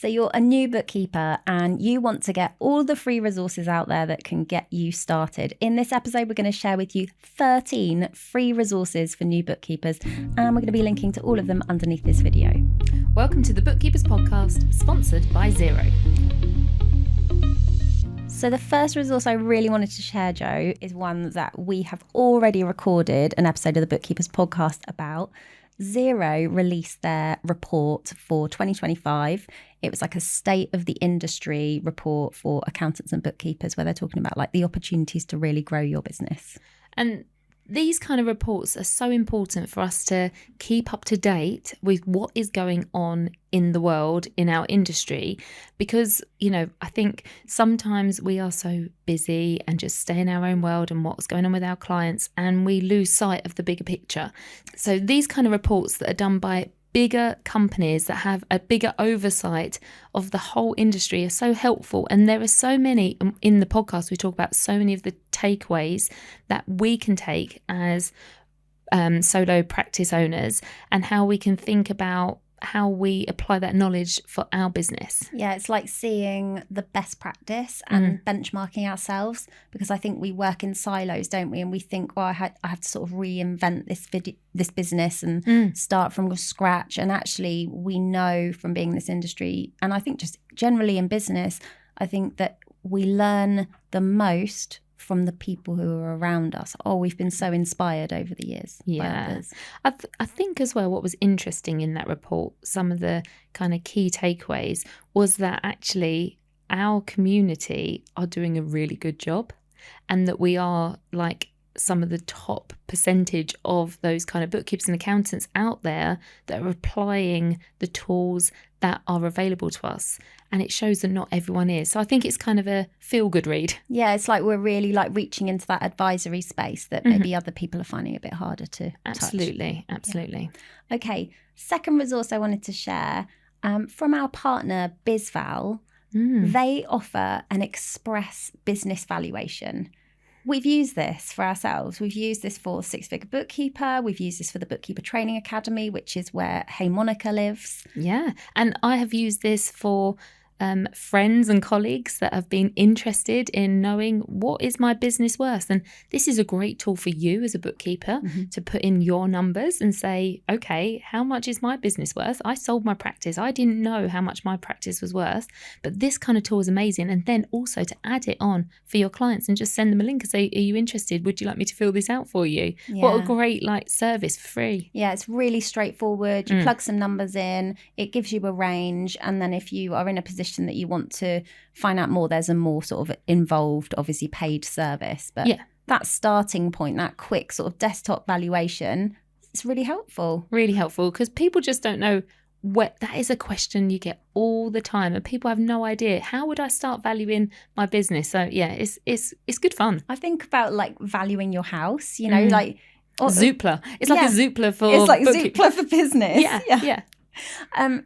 So you're a new bookkeeper and you want to get all the free resources out there that can get you started. In this episode, we're going to share with you 13 free resources for new bookkeepers, and we're going to be linking to all of them underneath this video. Welcome to the Bookkeepers Podcast, sponsored by Xero. So the first resource I really wanted to share, Jo, is one that we have already recorded an episode of the Bookkeepers Podcast about. Xero released their report for 2025. It was like a state of the industry report for accountants and bookkeepers, where they're talking about like the opportunities to really grow your business. And these kind of reports are so important for us to keep up to date with what is going on in the world, in our industry, because, you know, I think sometimes we are so busy and just stay in our own world and what's going on with our clients, and we lose sight of the bigger picture. So these kind of reports that are done by bigger companies that have a bigger oversight of the whole industry are so helpful. And there are so many in the podcast. We talk about so many of the takeaways that we can take as solo practice owners, and how we can think about how we apply that knowledge for our business. Yeah, it's like seeing the best practice and benchmarking ourselves, because I think we work in silos, don't we? And we think, well, I have to sort of reinvent this business and start from scratch. And actually, we know from being in this industry, and I think just generally in business, I think that we learn the most from the people who are around us. Oh, we've been so inspired over the years by others. I think as well, what was interesting in that report, some of the kind of key takeaways, was that actually our community are doing a really good job, and that we are like some of the top percentage of those kind of bookkeepers and accountants out there that are applying the tools that are available to us. And it shows that not everyone is. So I think it's kind of a feel-good read. Yeah, it's like we're really like reaching into that advisory space that maybe other people are finding a bit harder to touch. Absolutely. Yeah. Okay, second resource I wanted to share from our partner BizVal. They offer an express business valuation. We've used this for ourselves. We've used this for Six Figure Bookkeeper. We've used this for the Bookkeeper Training Academy, which is where Hey Monica lives. Yeah. And I have used this for friends and colleagues that have been interested in knowing what is my business worth. And this is a great tool for you as a bookkeeper to put in your numbers and say, okay, how much is my business worth? I sold my practice. I didn't know how much my practice was worth, but this kind of tool is amazing. And then also to add it on for your clients and just send them a link and say, are you interested? Would you like me to fill this out for you? Yeah. What a great service for free. Yeah, it's really straightforward. You plug some numbers in, it gives you a range. And then if you are in a position that you want to find out more, there's a more sort of involved, obviously paid service. But that starting point, that quick sort of desktop valuation, it's really helpful. Really helpful, because people just don't know that is a question you get all the time, and people have no idea, how would I start valuing my business? So yeah, it's good fun. I think about like valuing your house, you know, like Zoopla. It's like a Zoopla for it's like Zoopla for business. Yeah.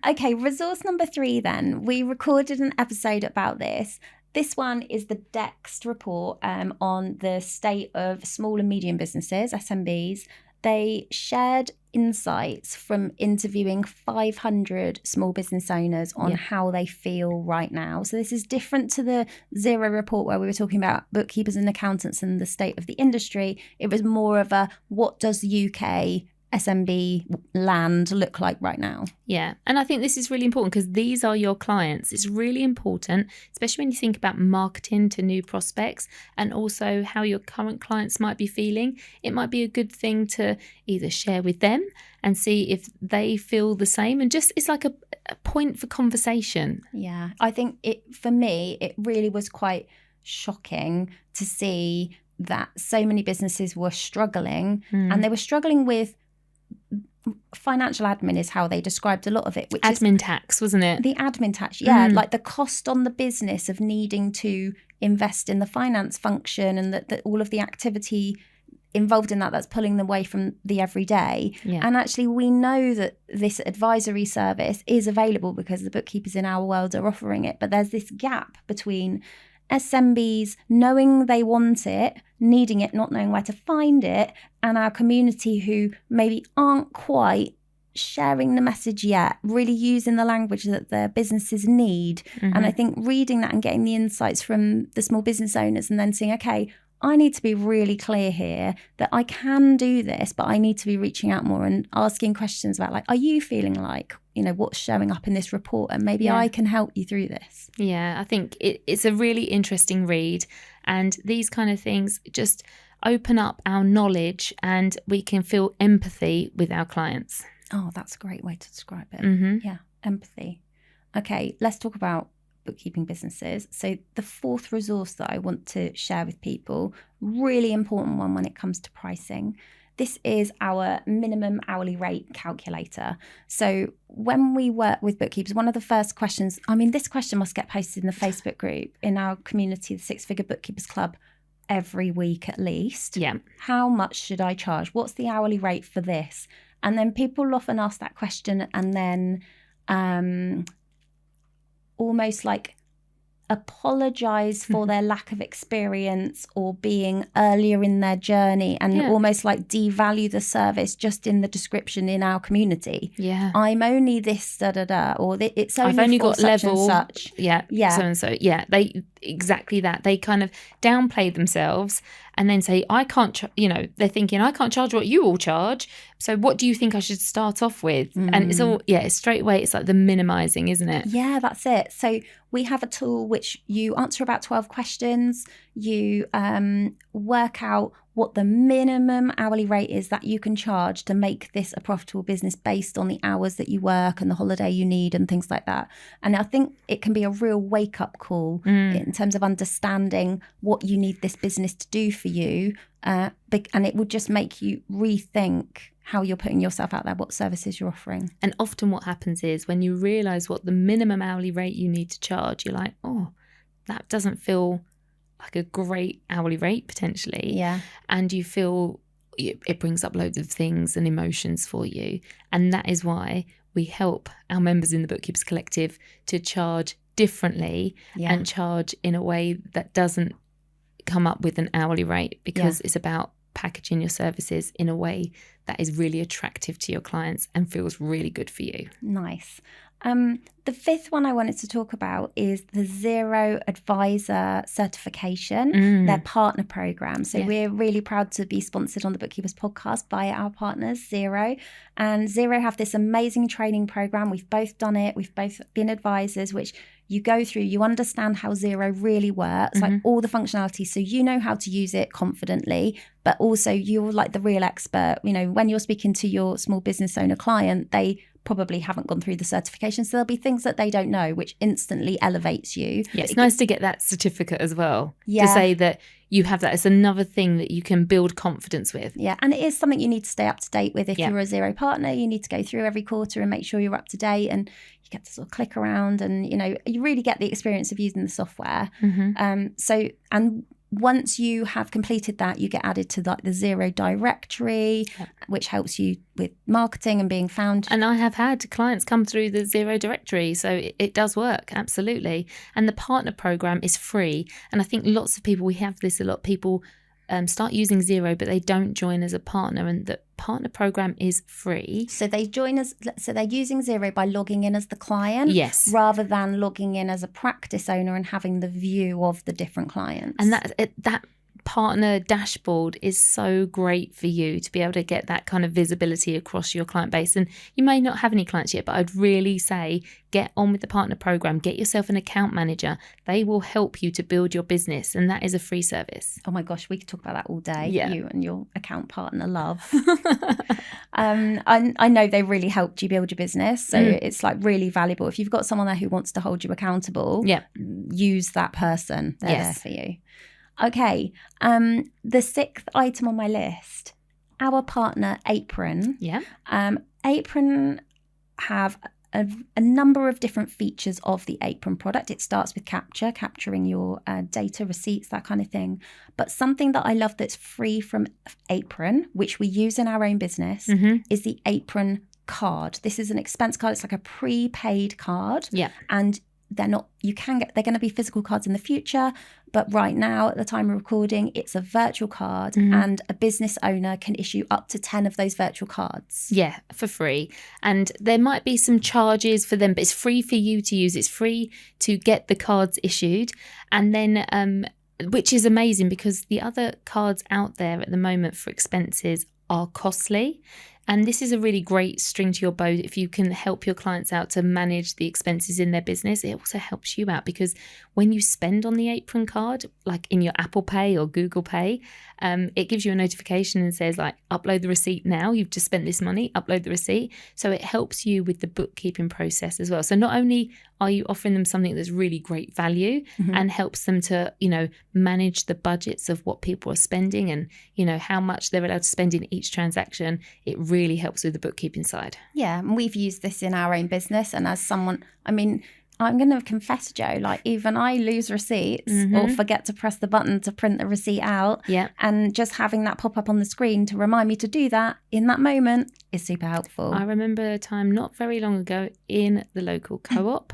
Okay, resource number 3 then. We recorded an episode about this. This one is the Dext report on the state of small and medium businesses, SMBs. They shared insights from interviewing 500 small business owners on how they feel right now. So this is different to the Xero report where we were talking about bookkeepers and accountants and the state of the industry. It was more of a, what does UK SMB land look like right now? Yeah. And I think this is really important because these are your clients. It's really important, especially when you think about marketing to new prospects and also how your current clients might be feeling. It might be a good thing to either share with them and see if they feel the same, and just it's like a point for conversation. Yeah. I think for me, it really was quite shocking to see that so many businesses were struggling and they were struggling with financial admin is how they described a lot of it, which admin tax, wasn't it? The admin tax, like the cost on the business of needing to invest in the finance function and that all of the activity involved in that's pulling them away from the everyday. And actually we know that this advisory service is available because the bookkeepers in our world are offering it, but there's this gap between SMBs knowing they want it, needing it, not knowing where to find it, and our community who maybe aren't quite sharing the message yet, really using the language that their businesses need. And I think reading that and getting the insights from the small business owners and then saying, okay, I need to be really clear here that I can do this, but I need to be reaching out more and asking questions about, like, are you feeling like, what's showing up in this report? And maybe I can help you through this. Yeah, I think it's a really interesting read. And these kind of things just open up our knowledge and we can feel empathy with our clients. Oh, that's a great way to describe it. Yeah, empathy. Okay, let's talk about bookkeeping businesses. So the fourth resource that I want to share with people, really important one when it comes to pricing. This is our minimum hourly rate calculator. So when we work with bookkeepers, one of the first questions, this question must get posted in the Facebook group in our community, the Six Figure Bookkeepers Club, every week at least. Yeah. How much should I charge? What's the hourly rate for this? And then people often ask that question and then almost like apologize for their lack of experience or being earlier in their journey and almost like devalue the service just in the description in our community. Yeah. I'm only this da-da-da, or it's only I've only got such level and such. Yeah. So and so. Yeah. They exactly that. They kind of downplay themselves and then say, I can't, they're thinking, I can't charge what you all charge. So what do you think I should start off with? And it's all, it's straight away. It's like the minimizing, isn't it? Yeah, that's it. So we have a tool which you answer about 12 questions. You work out what the minimum hourly rate is that you can charge to make this a profitable business based on the hours that you work and the holiday you need and things like that. And I think it can be a real wake-up call in terms of understanding what you need this business to do for you. And it will just make you rethink how you're putting yourself out there, what services you're offering. And often what happens is when you realise what the minimum hourly rate you need to charge, you're like, oh, that doesn't feel like a great hourly rate potentially. Yeah. And you feel it brings up loads of things and emotions for you. And that is why we help our members in the Bookkeepers Collective to charge differently and charge in a way that doesn't come up with an hourly rate, because it's about packaging your services in a way that is really attractive to your clients and feels really good for you. Nice. The fifth one I wanted to talk about is the Xero Advisor Certification, their partner program. So we're really proud to be sponsored on the Bookkeepers podcast by our partners, Xero. And Xero have this amazing training program. We've both done it. We've both been advisors, which you go through, you understand how Xero really works, like all the functionality. So you know how to use it confidently, but also you're like the real expert. When you're speaking to your small business owner client, they probably haven't gone through the certification. So there'll be things that they don't know, which instantly elevates you. Yeah, it's nice to get that certificate as well. Yeah. To say that you have that. It's another thing that you can build confidence with. Yeah, and it is something you need to stay up to date with. If you're a Xero partner, you need to go through every quarter and make sure you're up to date, and you get to sort of click around and, you really get the experience of using the software. And once you have completed that, you get added to the Xero directory, which helps you with marketing and being found. And I have had clients come through the Xero directory, so it does work, absolutely. And the partner program is free. And I think lots of people, we have this a lot, people start using Xero, but they don't join as a partner, and the partner program is free. So they join as, so they're using Xero by logging in as the client, rather than logging in as a practice owner and having the view of the different clients. And that partner dashboard is so great for you to be able to get that kind of visibility across your client base. And you may not have any clients yet, but I'd really say get on with the partner program, get yourself an account manager. They will help you to build your business, and that is a free service. Oh my gosh, we could talk about that all day. You and your account partner love. I know they really helped you build your business, so it's like really valuable. If you've got someone there who wants to hold you accountable, use that person. They're there for you. Okay, the sixth item on my list, our partner Apron. Apron have a number of different features of the Apron product. It starts with capturing your data, receipts, that kind of thing. But something that I love that's free from Apron, which we use in our own business, is the Apron card. This is an expense card. It's like a prepaid card. And they're going to be physical cards in the future, but right now at the time of recording, it's a virtual card, and a business owner can issue up to 10 of those virtual cards. Yeah, for free. And there might be some charges for them, but it's free for you to use. It's free to get the cards issued. And then, which is amazing, because the other cards out there at the moment for expenses are costly. And this is a really great string to your bow if you can help your clients out to manage the expenses in their business. It also helps you out, because when you spend on the apron card, like in your Apple Pay or Google Pay, it gives you a notification and says like, upload the receipt now. You've just spent this money, upload the receipt. So it helps you with the bookkeeping process as well. So not only are you offering them something that's really great value and helps them to, manage the budgets of what people are spending and, how much they're allowed to spend in each transaction, it really helps with the bookkeeping side. Yeah, and we've used this in our own business. And as someone, I'm going to confess, Jo, like even I lose receipts or forget to press the button to print the receipt out. Yeah. And just having that pop up on the screen to remind me to do that in that moment is super helpful. I remember a time not very long ago in the local co-op.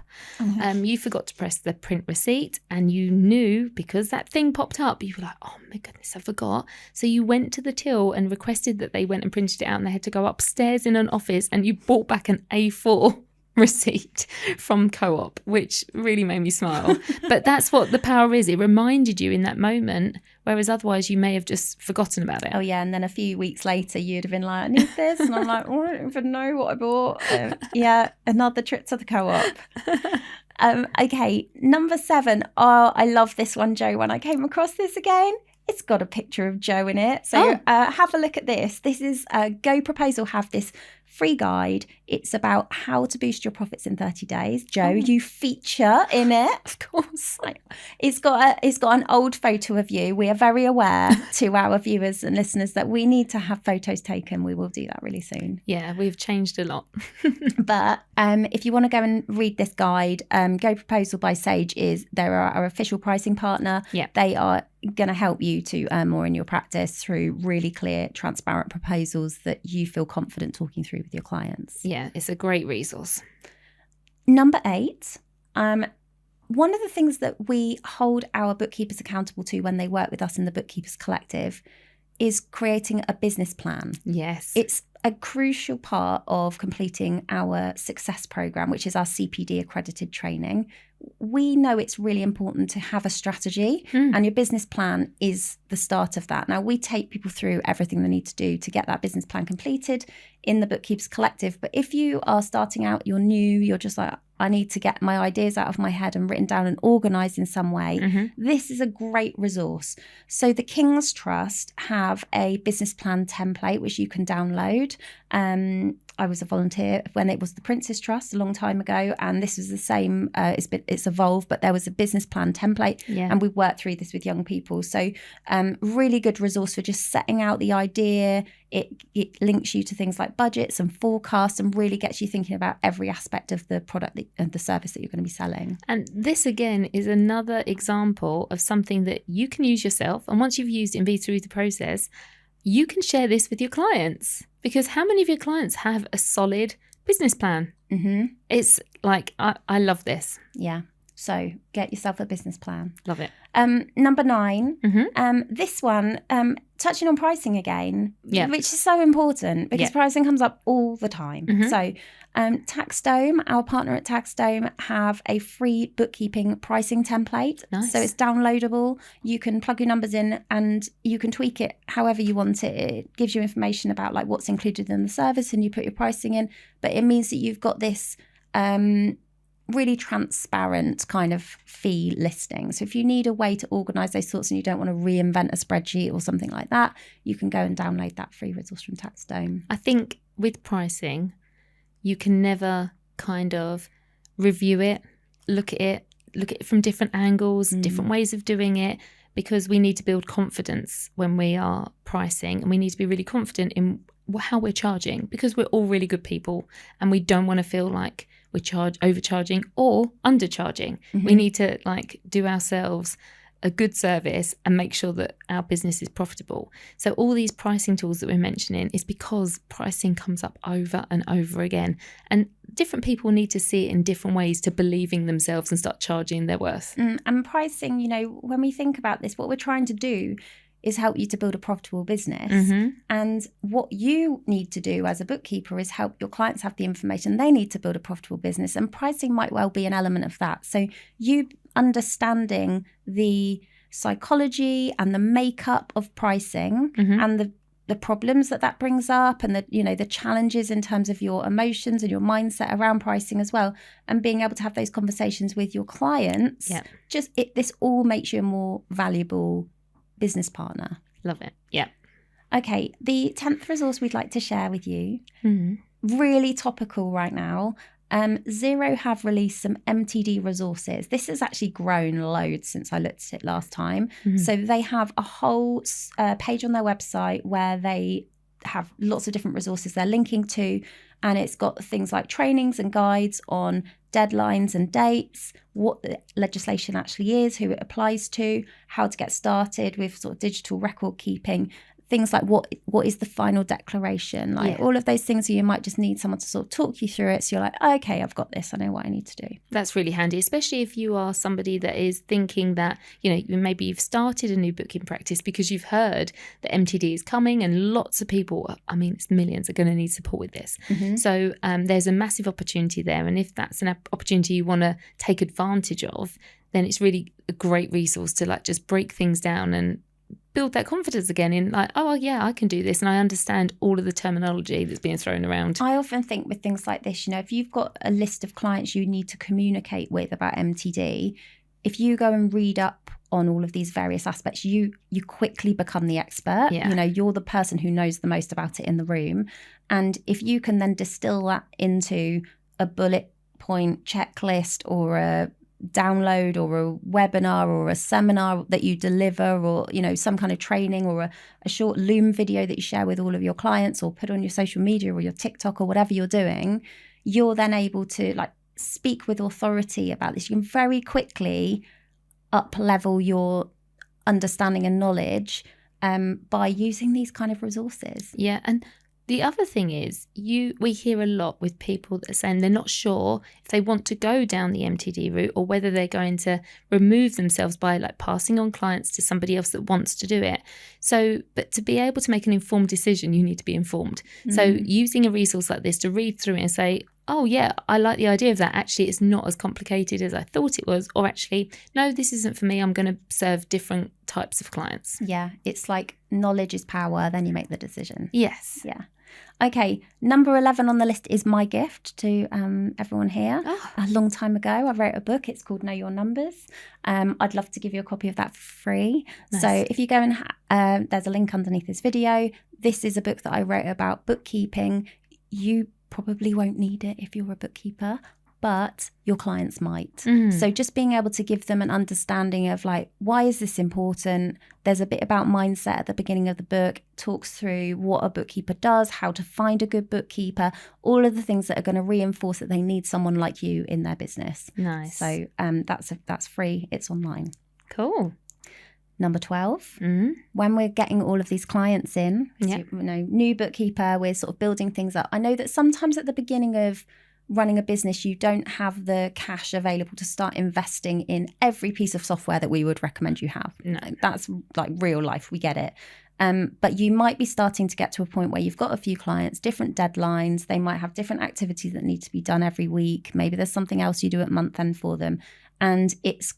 You forgot to press the print receipt, and you knew because that thing popped up, you were like, oh my goodness, I forgot. So you went to the till and requested that they went and printed it out, and they had to go upstairs in an office, and you brought back an A4 receipt from co-op, which really made me smile. But that's what the power is. It reminded you in that moment, whereas otherwise you may have just forgotten about it. Oh yeah, and then a few weeks later you'd have been like, I need this, and I'm like, I don't even know what I bought. Another trip to the co-op. Okay, number 7. Oh, I love this one, Jo. When I came across this again, it's got a picture of Jo in it. So have a look at this. This is Go Proposal have this free guide. It's about how to boost your profits in 30 days. Jo, you feature in it. Of course. It's got an old photo of you. We are very aware to our viewers and listeners that we need to have photos taken. We will do that really soon. Yeah, we've changed a lot. But if you want to go and read this guide, Go Proposal by Sage they're our official pricing partner. Yeah. They are going to help you to earn more in your practice through really clear, transparent proposals that you feel confident talking through with your clients. Yeah, it's a great resource. Number 8, one of the things that we hold our bookkeepers accountable to when they work with us in the Bookkeepers Collective is creating a business plan. Yes. It's a crucial part of completing our success program, which is our CPD accredited training. We know it's really important to have a strategy, and your business plan is the start of that. Now, we take people through everything they need to do to get that business plan completed in the Bookkeepers Collective. But if you are starting out, you're new, you're just like, I need to get my ideas out of my head and written down and organised in some way, this is a great resource. So the King's Trust have a business plan template which you can download. I was a volunteer when it was the Prince's Trust a long time ago, and this was the same. It's evolved, but there was a business plan template, and we worked through this with young people. So really good resource for just setting out the idea. It links you to things like budgets and forecasts, and really gets you thinking about every aspect of the product and the service that you're going to be selling. And this again is another example of something that you can use yourself, and once you've used it and been through the process, you can share this with your clients. Because how many of your clients have a solid business plan? It's like, I love this. Yeah. So get yourself a business plan. Love it. Number 9, this one, touching on pricing again, which is so important because pricing comes up all the time. So Taxdome, our partner at Taxdome, have a free bookkeeping pricing template. Nice. So it's downloadable. You can plug your numbers in and you can tweak it however you want it. It gives you information about like what's included in the service, and you put your pricing in. But it means that you've got this really transparent kind of fee listing. So if you need a way to organise those sorts and you don't want to reinvent a spreadsheet or something like that, you can go and download that free resource from Taxdome. I think with pricing, you can never kind of review it, look at it from different angles, different ways of doing it, because we need to build confidence when we are pricing, and we need to be really confident in how we're charging, because we're all really good people and we don't want to feel like we're overcharging or undercharging. We need to like do ourselves a good service and make sure that our business is profitable. So all these pricing tools that we're mentioning is because pricing comes up over and over again. And different people need to see it in different ways to believing themselves and start charging their worth. And pricing, when we think about this, what we're trying to do is help you to build a profitable business. And what you need to do as a bookkeeper is help your clients have the information they need to build a profitable business. And pricing might well be an element of that. So you understanding the psychology and the makeup of pricing and the problems that brings up and the challenges in terms of your emotions and your mindset around pricing as well, and being able to have those conversations with your clients. This all makes you a more valuable business partner. Love it. Yeah. Okay, the 10th resource we'd like to share with you, really topical right now. Xero have released some MTD resources. This has actually grown loads since I looked at it last time. So they have a whole page on their website where they have lots of different resources they're linking to, and it's got things like trainings and guides on deadlines and dates, what the legislation actually is, who it applies to, how to get started with sort of digital record keeping, things like what is the final declaration, all of those things. So you might just need someone to sort of talk you through it. So you're like, okay, I've got this. I know what I need to do. That's really handy, especially if you are somebody that is thinking that, maybe you've started a new bookkeeping practice because you've heard that MTD is coming and lots of people, it's millions, are going to need support with this. So there's a massive opportunity there. And if that's an opportunity you want to take advantage of, then it's really a great resource to just break things down and build that confidence again in I can do this and I understand all of the terminology that's being thrown around. I often think with things like this, if you've got a list of clients you need to communicate with about MTD, if you go and read up on all of these various aspects, you quickly become the expert. You're the person who knows the most about it in the room. And if you can then distill that into a bullet point checklist or a download or a webinar or a seminar that you deliver, or some kind of training or a short Loom video that you share with all of your clients or put on your social media or your TikTok or whatever you're doing, you're then able to speak with authority about this. You can very quickly up level your understanding and knowledge by using these kind of resources. And the other thing is, we hear a lot with people that are saying they're not sure if they want to go down the MTD route or whether they're going to remove themselves by passing on clients to somebody else that wants to do it. So, but to be able to make an informed decision, you need to be informed. So using a resource like this to read through it and say, oh yeah, I like the idea of that. Actually, it's not as complicated as I thought it was. Or actually, no, this isn't for me. I'm going to serve different types of clients. Yeah, it's like knowledge is power. Then you make the decision. Yes. Yeah. Okay, number 11 on the list is my gift to everyone here. A long time ago, I wrote a book. It's called Know Your Numbers. I'd love to give you a copy of that for free. Nice. So if you go and there's a link underneath this video. This is a book that I wrote about bookkeeping. You probably won't need it if you're a bookkeeper, but your clients might. So just being able to give them an understanding of why is this important? There's a bit about mindset at the beginning of the book, talks through what a bookkeeper does, how to find a good bookkeeper, all of the things that are going to reinforce that they need someone like you in their business. Nice. So that's free. It's online. Cool. Number 12, when we're getting all of these clients in, new bookkeeper, we're sort of building things up. I know that sometimes at the beginning of running a business, you don't have the cash available to start investing in every piece of software that we would recommend you have. No, that's real life. We get it. But you might be starting to get to a point where you've got a few clients, different deadlines. They might have different activities that need to be done every week. Maybe there's something else you do at month end for them. And it's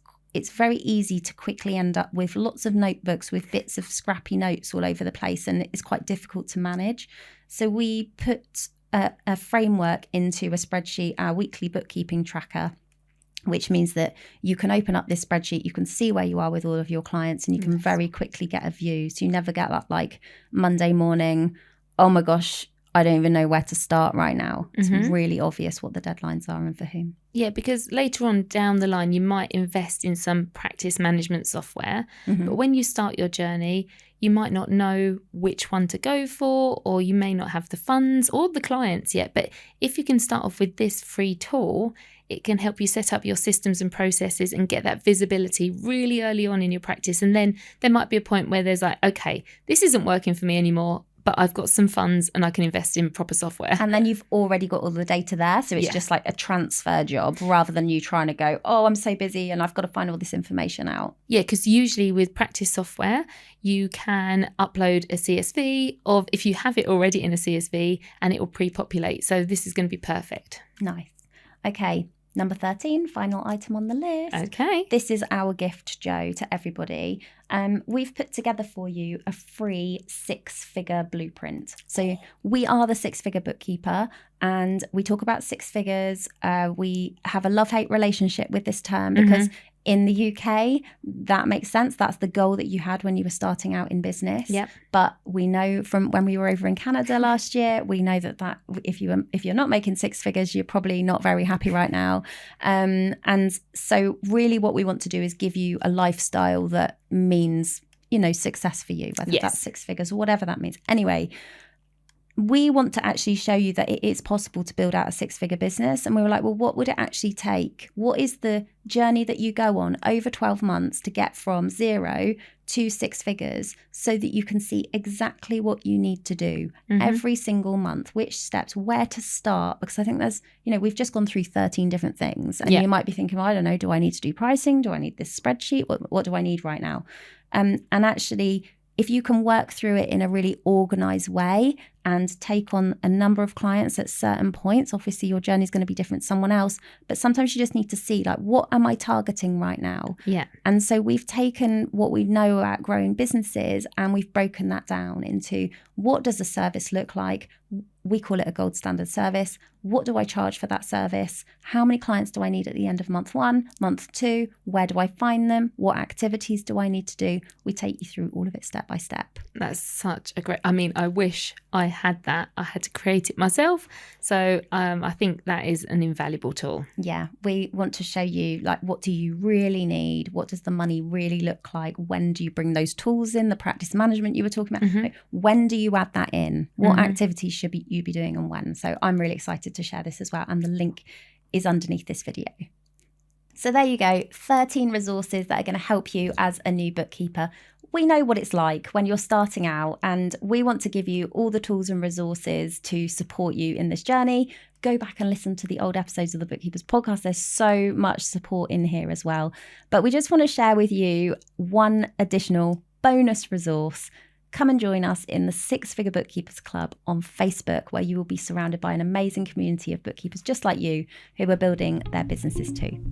very easy to quickly end up with lots of notebooks with bits of scrappy notes all over the place, and it's quite difficult to manage. So we put a framework into a spreadsheet, our weekly bookkeeping tracker, which means that you can open up this spreadsheet, you can see where you are with all of your clients, and you can very quickly get a view. So you never get that Monday morning, oh my gosh, I don't even know where to start right now. It's really obvious what the deadlines are and for whom. Yeah, because later on down the line, you might invest in some practice management software. But when you start your journey, you might not know which one to go for, or you may not have the funds or the clients yet. But if you can start off with this free tool, it can help you set up your systems and processes and get that visibility really early on in your practice. And then there might be a point where there's okay, this isn't working for me anymore, but I've got some funds and I can invest in proper software. And then you've already got all the data there. So it's just like a transfer job rather than you trying to go, oh, I'm so busy and I've got to find all this information out. Yeah, because usually with practice software, you can upload a CSV of if you have it already in a CSV and it will pre-populate. So this is going to be perfect. Nice. Okay. Number 13, final item on the list. Okay. This is our gift, Jo, to everybody. We've put together for you a free 6-figure blueprint. So we are the 6-figure bookkeeper and we talk about 6 figures. We have a love-hate relationship with this term because in the UK, that makes sense. That's the goal that you had when you were starting out in business. Yep. But we know from when we were over in Canada last year, we know that if you're not making 6 figures, you're probably not very happy right now. And so really what we want to do is give you a lifestyle that means, success for you, whether that's 6 figures or whatever that means. Anyway, we want to actually show you that it is possible to build out a 6-figure business. And we were like, well, what would it actually take? What is the journey that you go on over 12 months to get from 0 to 6 figures so that you can see exactly what you need to do every single month, which steps, where to start? Because I think there's, we've just gone through 13 different things and you might be thinking, well, I don't know, do I need to do pricing? Do I need this spreadsheet? What do I need right now? And actually, if you can work through it in a really organized way and take on a number of clients at certain points, obviously your journey is going to be different to someone else, but sometimes you just need to see, like, what am I targeting right now? Yeah. And so we've taken what we know about growing businesses and we've broken that down into what does a service look like? We call it a gold standard service. What do I charge for that service? How many clients do I need at the end of month 1, month 2? Where do I find them? What activities do I need to do? We take you through all of it step by step. That's such a great, I wish I had that. I had to create it myself. So I think that is an invaluable tool. Yeah, we want to show you, like, what do you really need? What does the money really look like? When do you bring those tools in? The practice management you were talking about. Like, when do you add that in? What activities should you be doing and when? So I'm really excited to share this as well. And the link is underneath this video. So there you go, 13 resources that are going to help you as a new bookkeeper. We know what it's like when you're starting out and we want to give you all the tools and resources to support you in this journey. Go back and listen to the old episodes of the Bookkeepers podcast. There's so much support in here as well. But we just want to share with you one additional bonus resource. Come and join us in the 6-Figure Bookkeepers Club on Facebook, where you will be surrounded by an amazing community of bookkeepers just like you who are building their businesses too.